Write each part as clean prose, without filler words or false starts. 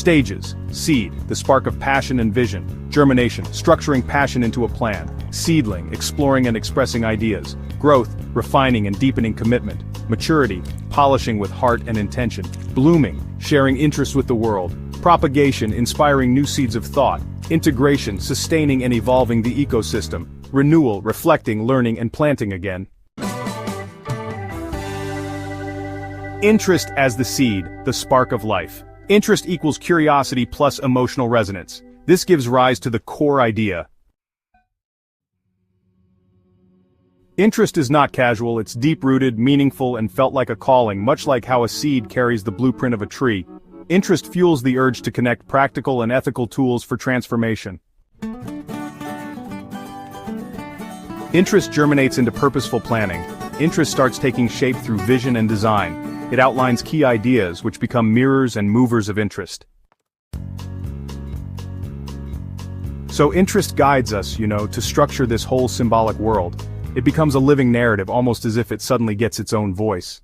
Stages: seed, the spark of passion and vision; germination, structuring passion into a plan; seedling, exploring and expressing ideas; growth, refining and deepening commitment; maturity, polishing with heart and intention; blooming, sharing interest with the world; propagation, inspiring new seeds of thought; integration, sustaining and evolving the ecosystem; renewal, reflecting, learning and planting again. Interest as the seed, the spark of life. Interest equals curiosity plus emotional resonance. This gives rise to the core idea. Interest is not casual, it's deep-rooted, meaningful, and felt like a calling, much like how a seed carries the blueprint of a tree. Interest fuels the urge to connect practical and ethical tools for transformation. Interest germinates into purposeful planning. Interest starts taking shape through vision and design. It outlines key ideas, which become mirrors and movers of interest. So interest guides us, to structure this whole symbolic world. It becomes a living narrative, almost as if it suddenly gets its own voice.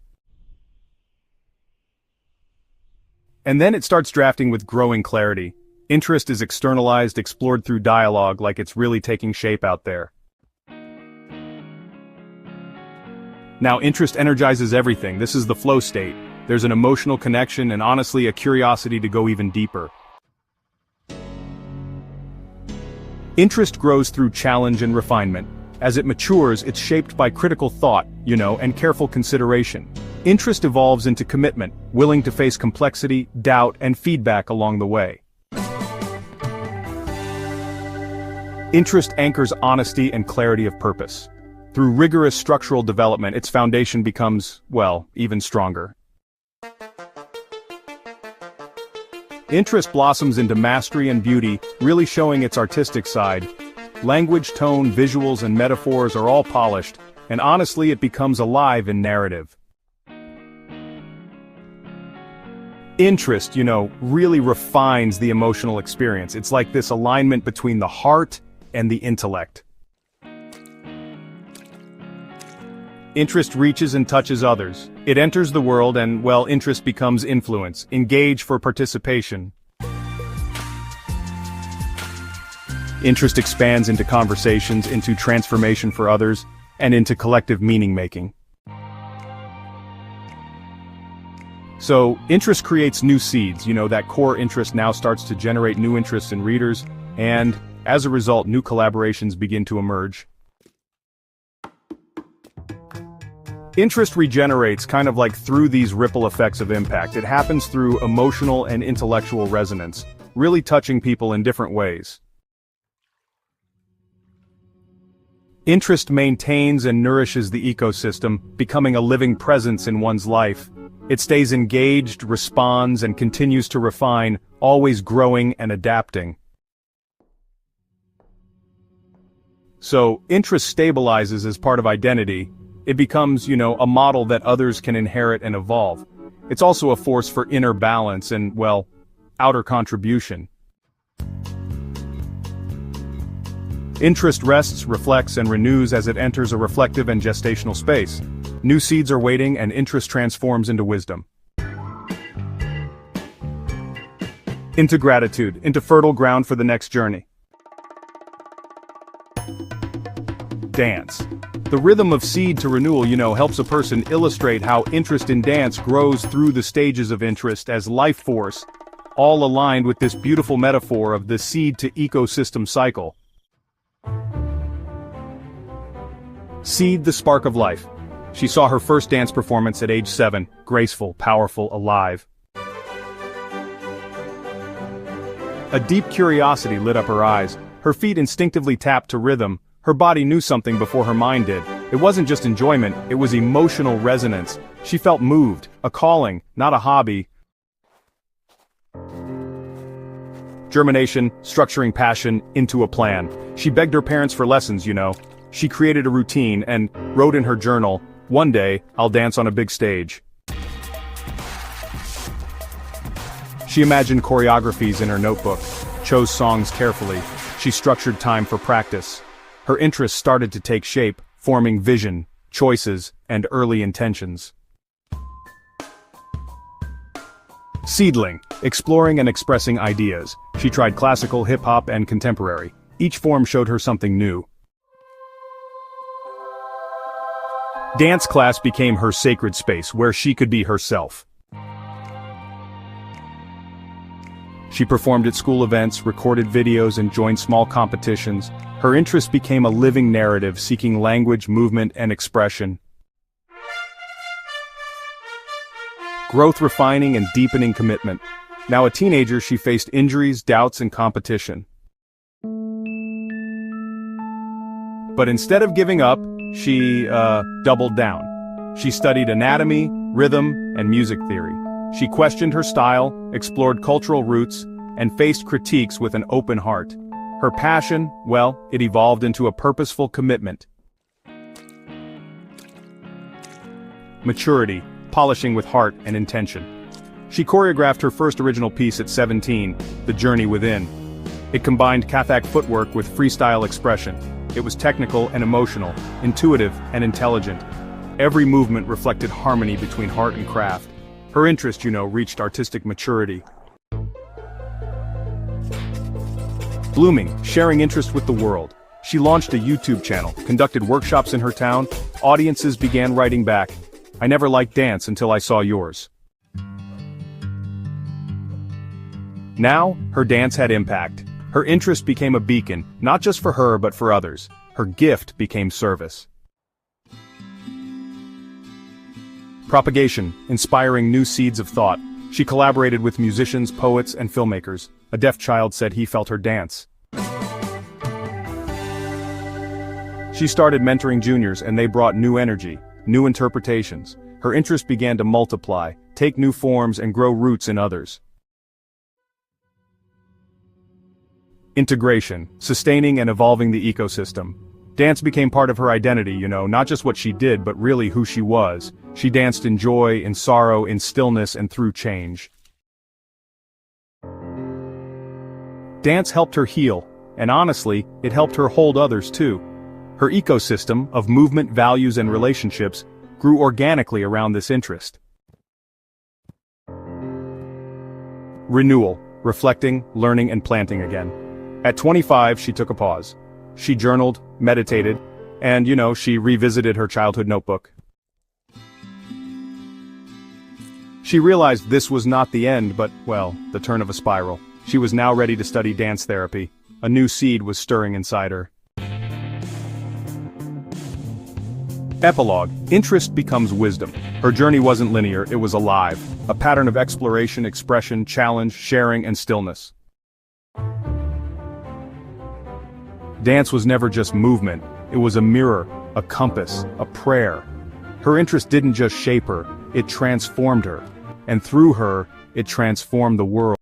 And then it starts drafting with growing clarity. Interest is externalized, explored through dialogue, like it's really taking shape out there. Now, interest energizes everything. This is the flow state. There's an emotional connection and honestly a curiosity to go even deeper. Interest grows through challenge and refinement. As it matures, it's shaped by critical thought, and careful consideration. Interest evolves into commitment, willing to face complexity, doubt, and feedback along the way. Interest anchors honesty and clarity of purpose. Through rigorous structural development, its foundation becomes, even stronger. Interest blossoms into mastery and beauty, really showing its artistic side. Language, tone, visuals, and metaphors are all polished, and honestly, it becomes alive in narrative. Interest, really refines the emotional experience. It's like this alignment between the heart and the intellect. Interest reaches and touches others. It enters the world and, interest becomes influence. Engage for participation. Interest expands into conversations, into transformation for others, and into collective meaning-making. So, interest creates new seeds. That core interest now starts to generate new interests in readers, and, as a result, new collaborations begin to emerge. Interest regenerates kind of like through these ripple effects of impact. It happens through emotional and intellectual resonance, really touching people in different ways. Interest maintains and nourishes the ecosystem, becoming a living presence in one's life. It stays engaged, responds, and continues to refine, always growing and adapting. So, interest stabilizes as part of identity. It becomes, a model that others can inherit and evolve. It's also a force for inner balance and, outer contribution. Interest rests, reflects, and renews as it enters a reflective and gestational space. New seeds are waiting and interest transforms into wisdom. Into gratitude, into fertile ground for the next journey. Dance. The rhythm of seed to renewal, helps a person illustrate how interest in dance grows through the stages of interest as life force, all aligned with this beautiful metaphor of the seed to ecosystem cycle. Seed, the spark of life. She saw her first dance performance at age 7, graceful, powerful, alive. A deep curiosity lit up her eyes. Her feet instinctively tapped to rhythm. Her body knew something before her mind did. It wasn't just enjoyment, it was emotional resonance. She felt moved, a calling, not a hobby. Germination, structuring passion into a plan. She begged her parents for lessons, She created a routine and wrote in her journal, "One day, I'll dance on a big stage." She imagined choreographies in her notebook, chose songs carefully. She structured time for practice. Her interests started to take shape, forming vision, choices, and early intentions. Seedling, exploring and expressing ideas. She tried classical, hip-hop, and contemporary. Each form showed her something new. Dance class became her sacred space, where she could be herself. She performed at school events, recorded videos, and joined small competitions. Her interest became a living narrative, seeking language, movement, and expression. Growth, refining, and deepening commitment. Now a teenager, she faced injuries, doubts, and competition. But instead of giving up, she doubled down. She studied anatomy, rhythm, and music theory. She questioned her style, explored cultural roots, and faced critiques with an open heart. Her passion, well, it evolved into a purposeful commitment. Maturity, polishing with heart and intention. She choreographed her first original piece at 17, The Journey Within. It combined Kathak footwork with freestyle expression. It was technical and emotional, intuitive and intelligent. Every movement reflected harmony between heart and craft. Her interest, reached artistic maturity. Blooming, sharing interest with the world. She launched a YouTube channel, conducted workshops in her town. Audiences began writing back, "I never liked dance until I saw yours." Now, her dance had impact. Her interest became a beacon, not just for her but for others. Her gift became service. Propagation, inspiring new seeds of thought. She collaborated with musicians, poets, and filmmakers. A deaf child said he felt her dance. She started mentoring juniors, and they brought new energy, new interpretations. Her interest began to multiply, take new forms, and grow roots in others. Integration, sustaining and evolving the ecosystem. Dance became part of her identity, not just what she did, but really who she was. She danced in joy, in sorrow, in stillness, and through change. Dance helped her heal, and honestly, it helped her hold others too. Her ecosystem of movement, values, and relationships grew organically around this interest. Renewal, reflecting, learning, and planting again. At 25, she took a pause. She journaled, meditated, and, she revisited her childhood notebook. She realized this was not the end, but, the turn of a spiral. She was now ready to study dance therapy. A new seed was stirring inside her. Epilogue, interest becomes wisdom. Her journey wasn't linear, it was alive. A pattern of exploration, expression, challenge, sharing, and stillness. Dance was never just movement, it was a mirror, a compass, a prayer. Her interest didn't just shape her, it transformed her. And through her, it transformed the world.